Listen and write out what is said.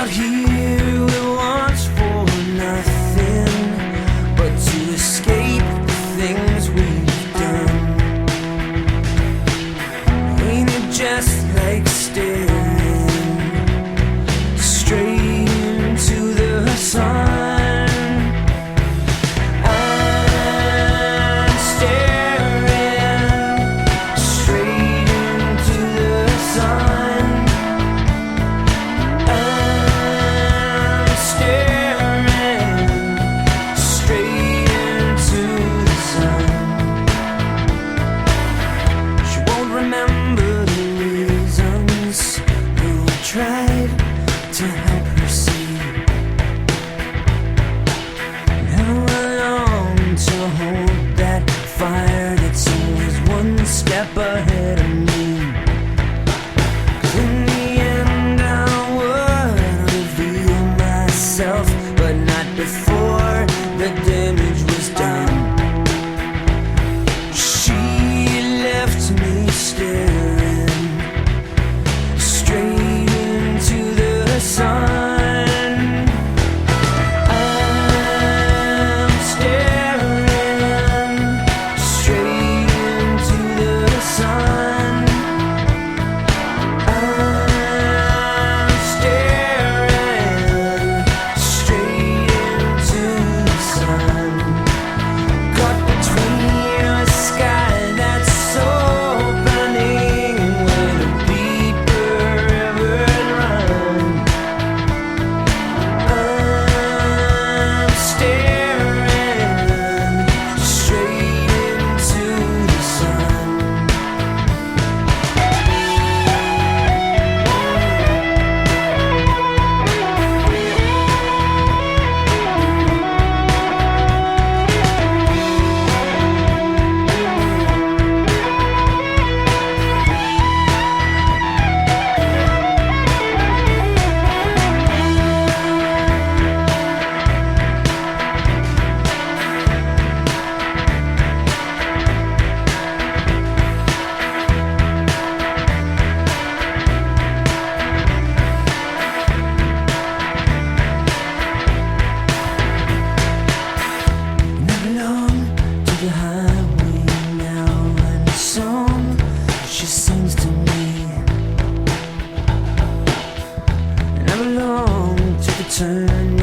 Out here we want for nothing but to escape the things we've done. Ain't it just like staring straight into the sun? I'm staring straight into the sun. I'm staring straight into the sun. She won't remember the reasons who tried to help her see. Never long to hold that fire that's always one step ahead of me. In the end I would reveal myself, but not before the damage was done. She left me staring straight into the sun. I'm staring straight into the sun. I'm staring straight into the sun. Caught between a sky that's so burning and where the deeper rivers run. I'm staring straight into the sun. Not alone to the highway now, and the song she sings to me. And I belong to the turn